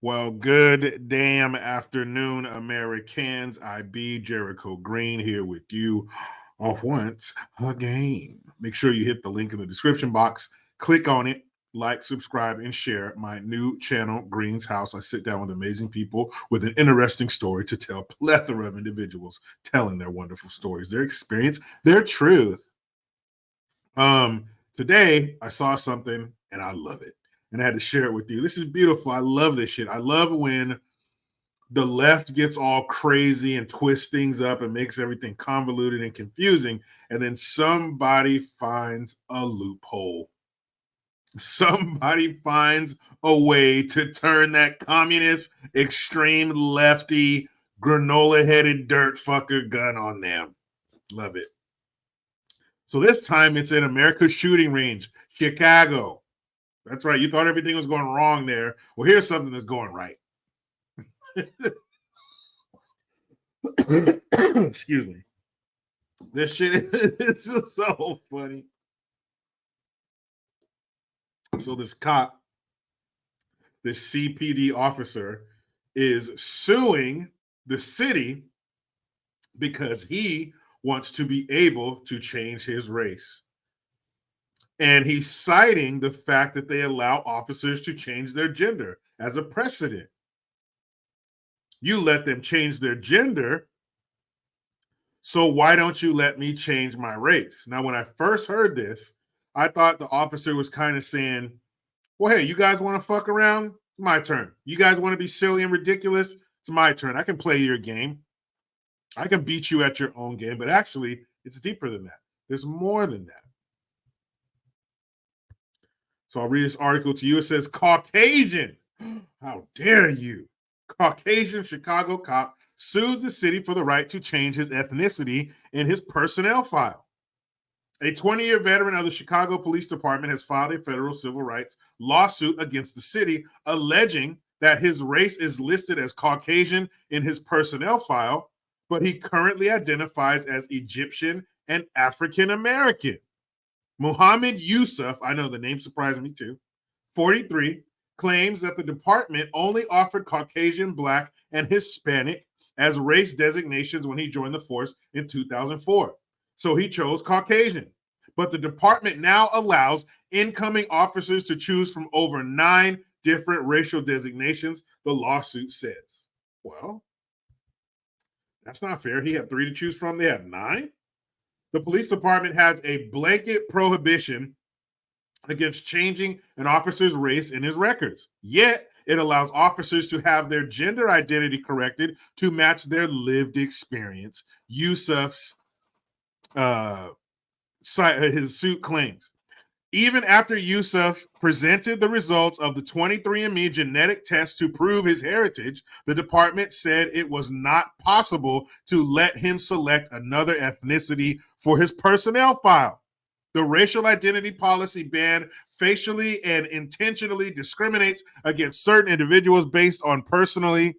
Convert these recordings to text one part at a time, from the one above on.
Well, good damn afternoon, Americans. I be Jericho Green here with you once again. Make sure you hit the link in the description box, click on it, like, subscribe, and share my new channel, Green's House. I sit down with amazing people with an interesting story to tell, a plethora of individuals telling their wonderful stories, their experience, their truth. Today I saw something and I love it. And I had to share it with you. This is beautiful. I love this shit. I love when the left gets all crazy and twists things up and makes everything convoluted and confusing. And then somebody finds a loophole. Somebody finds a way to turn that communist, extreme lefty, granola headed dirt fucker gun on them. Love it. So this time it's in America's shooting range, Chicago. That's right. You thought everything was going wrong there. Well, here's something that's going right. Excuse me. This shit is so funny. So this cop, this CPD officer, is suing the city because he wants to be able to change his race. And he's citing the fact that they allow officers to change their gender as a precedent. You let them change their gender, so why don't you let me change my race? Now, when I first heard this, I thought the officer was kind of saying, well, hey, you guys want to fuck around? It's my turn. You guys want to be silly and ridiculous? It's my turn. I can play your game. I can beat you at your own game. But actually, it's deeper than that. There's more than that. So I'll read this article to you. It says, Caucasian. How dare you? Caucasian Chicago cop sues the city for the right to change his ethnicity in his personnel file. A 20-year veteran of the Chicago Police Department has filed a federal civil rights lawsuit against the city, alleging that his race is listed as Caucasian in his personnel file, but he currently identifies as Egyptian and African American. Muhammad Yusuf, I know the name surprised me too, 43, claims that the department only offered Caucasian, Black, and Hispanic as race designations when he joined the force in 2004. So he chose Caucasian. But the department now allows incoming officers to choose from over 9 different racial designations, the lawsuit says. Well, that's not fair. He had 3 to choose from. They have 9. The police department has a blanket prohibition against changing an officer's race in his records. Yet, it allows officers to have their gender identity corrected to match their lived experience. Yusuf's his suit claims. Even after Yusuf presented the results of the 23andMe genetic test to prove his heritage, the department said it was not possible to let him select another ethnicity for his personnel file. The racial identity policy ban facially and intentionally discriminates against certain individuals based on personally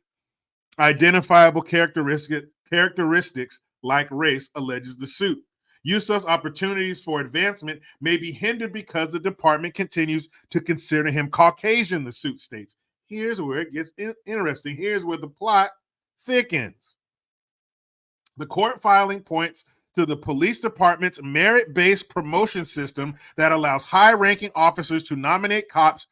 identifiable characteristics like race, alleges the suit. Yusuf's opportunities for advancement may be hindered because the department continues to consider him Caucasian, the suit states. Here's where it gets interesting. Here's where the plot thickens. The court filing points to the police department's merit-based promotion system that allows high-ranking officers to nominate cops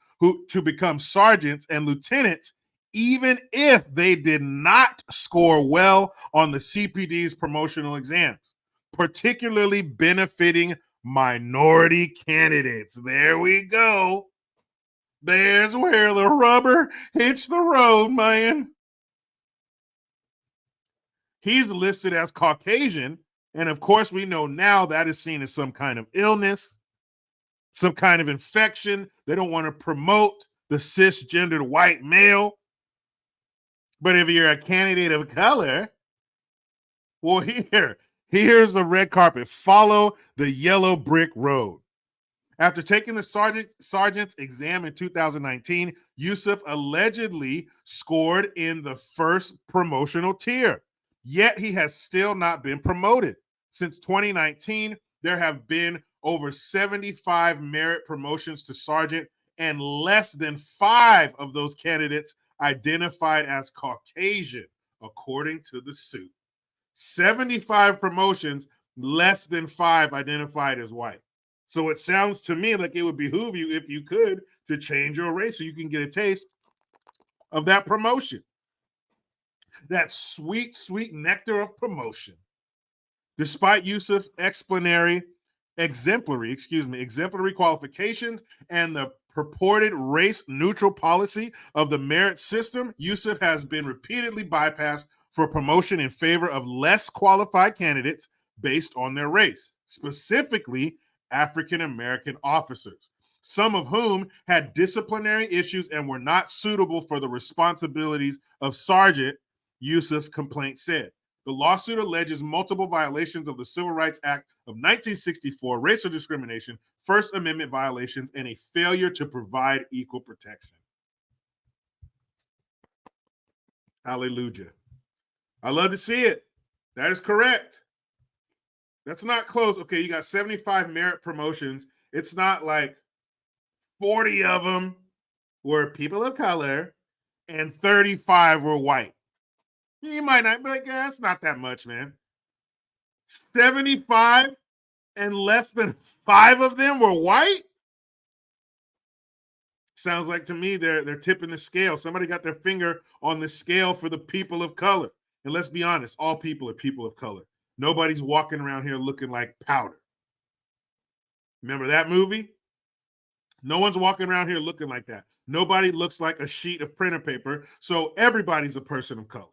to become sergeants and lieutenants even if they did not score well on the CPD's promotional exams, particularly benefiting minority candidates. There we go. There's where the rubber hits the road, man. He's listed as Caucasian, and of course we know now that is seen as some kind of illness, some kind of infection. They don't want to promote the cisgendered white male. But if you're a candidate of color, well, here's the red carpet. Follow the yellow brick road. After taking the sergeant's exam in 2019, Yusuf allegedly scored in the first promotional tier. Yet he has still not been promoted. Since 2019, there have been over 75 merit promotions to sergeant, and less than 5 of those candidates identified as Caucasian, according to the suit. 75 promotions, less than 5 identified as white. So it sounds to me like it would behoove you, if you could, to change your race so you can get a taste of that promotion. That sweet, sweet nectar of promotion. Despite Yusuf's exemplary qualifications and the purported race-neutral policy of the merit system, Yusuf has been repeatedly bypassed for promotion in favor of less qualified candidates based on their race, specifically African-American officers, some of whom had disciplinary issues and were not suitable for the responsibilities of sergeant, Yusuf's complaint said. The lawsuit alleges multiple violations of the Civil Rights Act of 1964, racial discrimination, First Amendment violations, and a failure to provide equal protection. Hallelujah. I love to see it. That is correct. That's not close. Okay, you got 75 merit promotions. It's not like 40 of them were people of color and 35 were white. You might not be like, yeah, that's not that much, man. 75 and less than 5 of them were white? Sounds like to me they're tipping the scale. Somebody got their finger on the scale for the people of color. And let's be honest, all people are people of color. Nobody's walking around here looking like powder. Remember that movie? No one's walking around here looking like that. Nobody looks like a sheet of printer paper, so everybody's a person of color.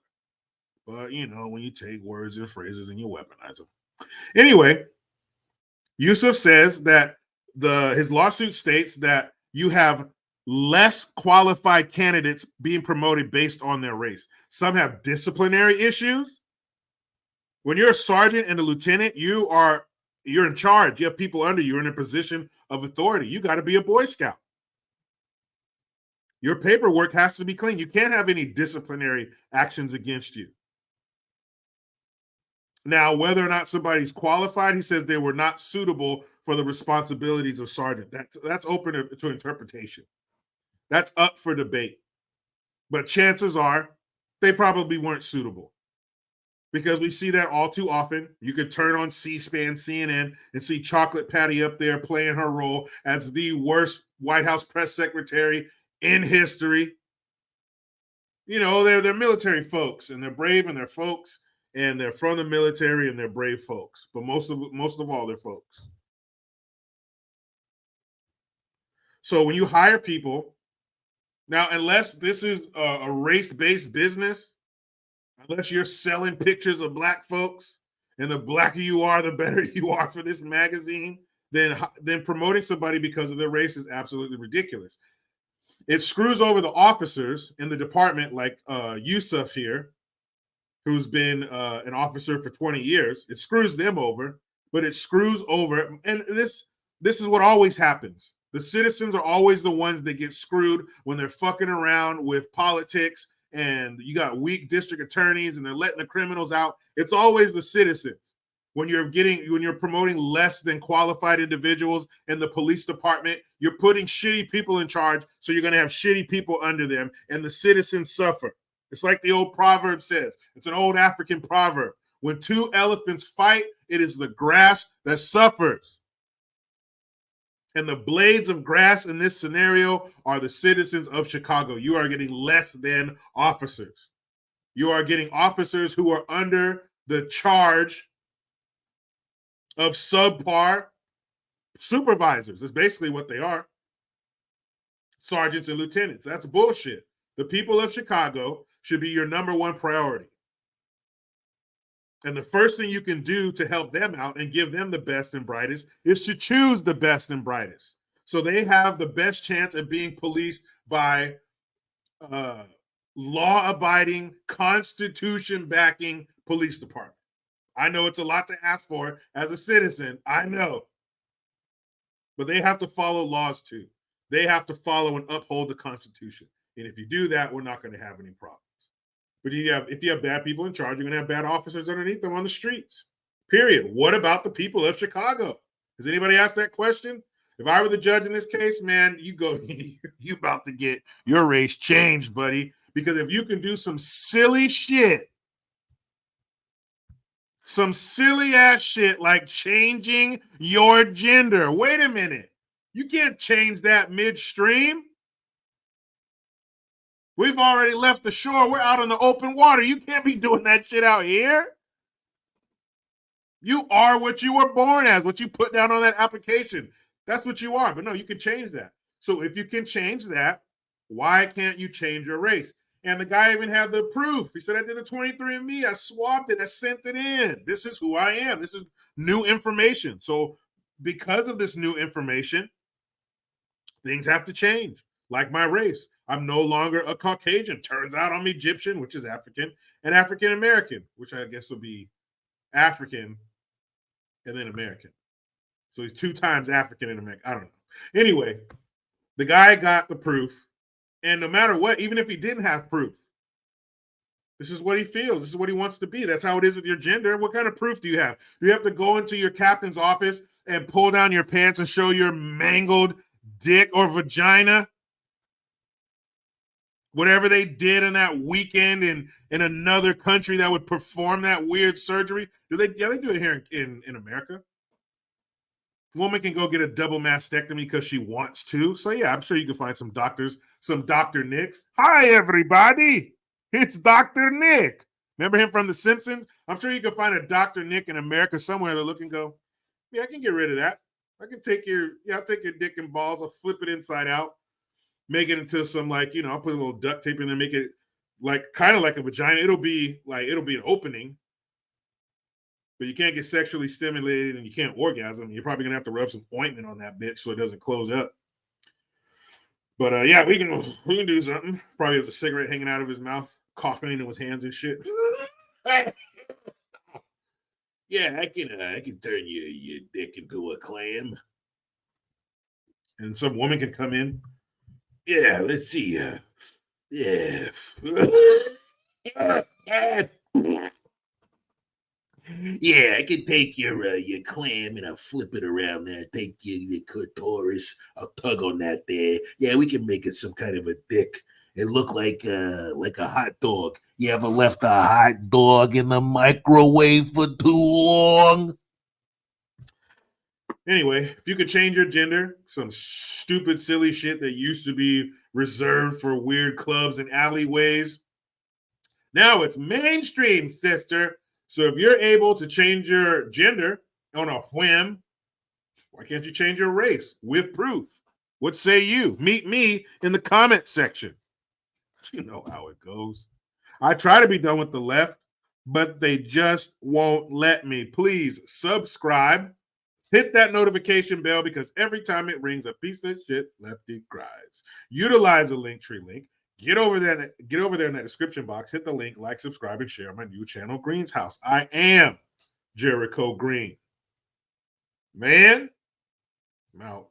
But, you know, when you take words and phrases and you weaponize them. Anyway, Yusuf says that his lawsuit states that you have less qualified candidates being promoted based on their race. Some have disciplinary issues. When you're a sergeant and a lieutenant, you're in charge. You have people under you. You're in a position of authority. You got to be a Boy Scout. Your paperwork has to be clean. You can't have any disciplinary actions against you. Now, whether or not somebody's qualified, he says they were not suitable for the responsibilities of sergeant. That's open to interpretation. That's up for debate. But chances are they probably weren't suitable, because we see that all too often. You could turn on C-SPAN, CNN, and see Chocolate Patty up there playing her role as the worst White House press secretary in history. You know, they're military folks, and they're brave, and they're folks, and they're from the military, and they're brave folks. But most of all, they're folks. So when you hire people, now, unless this is a race-based business, unless you're selling pictures of black folks, and the blacker you are, the better you are for this magazine, then promoting somebody because of their race is absolutely ridiculous. It screws over the officers in the department, like Yusuf here, who's been an officer for 20 years. It screws them over, but it screws over, and this is what always happens. The citizens are always the ones that get screwed when they're fucking around with politics, and you got weak district attorneys and they're letting the criminals out. It's always the citizens. When you're promoting less than qualified individuals in the police department, you're putting shitty people in charge, so you're going to have shitty people under them, and the citizens suffer. It's like the old proverb says. It's an old African proverb. When two elephants fight, it is the grass that suffers. And the blades of grass in this scenario are the citizens of Chicago. You are getting less than officers. You are getting officers who are under the charge of subpar supervisors. That's basically what they are. Sergeants and lieutenants. That's bullshit. The people of Chicago should be your number one priority. And the first thing you can do to help them out and give them the best and brightest is to choose the best and brightest, so they have the best chance of being policed by law-abiding, constitution-backing police department. I know it's a lot to ask for as a citizen. I know. But they have to follow laws too. They have to follow and uphold the Constitution. And if you do that, we're not going to have any problems. But if you have bad people in charge, you're going to have bad officers underneath them on the streets. Period. What about the people of Chicago? Has anybody asked that question? If I were the judge in this case, man, you about to get your race changed, buddy, Because if you can do some silly shit, some silly ass shit like changing your gender. Wait a minute. You can't change that midstream. We've already left the shore. We're out in the open water. You can't be doing that shit out here. You are what you were born as, what you put down on that application. That's what you are. But no, you can change that. So if you can change that, why can't you change your race? And the guy even had the proof. He said, I did the 23andMe. I swapped it. I sent it in. This is who I am. This is new information. So because of this new information, things have to change. Like my race. I'm no longer a Caucasian. Turns out I'm Egyptian, which is African, and African American, which I guess will be African and then American. So he's 2 times African and American. I don't know. Anyway, the guy got the proof. And no matter what, even if he didn't have proof, this is what he feels. This is what he wants to be. That's how it is with your gender. What kind of proof do you have? Do you have to go into your captain's office and pull down your pants and show your mangled dick or vagina? Whatever they did on that weekend in another country that would perform that weird surgery. Yeah, they do it here in America. Woman can go get a double mastectomy because she wants to. So yeah, I'm sure you can find some doctors, some Dr. Nicks. Hi, everybody. It's Dr. Nick. Remember him from The Simpsons? I'm sure you can find a Dr. Nick in America somewhere that look and go, yeah, I can get rid of that. I can take I'll take your dick and balls. I'll flip it inside out, make it into some I'll put a little duct tape in there, make it like kind of like a vagina. It'll be an opening. But you can't get sexually stimulated and you can't orgasm. You're probably going to have to rub some ointment on that bitch so it doesn't close up. But yeah, we can do something. Probably with a cigarette hanging out of his mouth, coughing into his hands and shit. Yeah, I can turn your dick into a clam. And some woman can come in. Yeah, let's see. Yeah. Yeah, I can take your clam and I'll flip it around there. Take your clitoris, I'll tug on that there. Yeah, we can make it some kind of a dick. It look like a hot dog. You ever left a hot dog in the microwave for too long? Anyway, if you could change your gender, some stupid, silly shit that used to be reserved for weird clubs and alleyways, now it's mainstream, sister. So if you're able to change your gender on a whim, why can't you change your race with proof? What say you? Meet me in the comment section. You know how it goes. I try to be done with the left, but they just won't let me. Please subscribe. Hit that notification bell because every time it rings, a piece of shit lefty cries. Utilize the Linktree link. Get over there in that description box. Hit the link, like, subscribe, and share my new channel, Green's House. I am Jericho Green. Man, I'm out.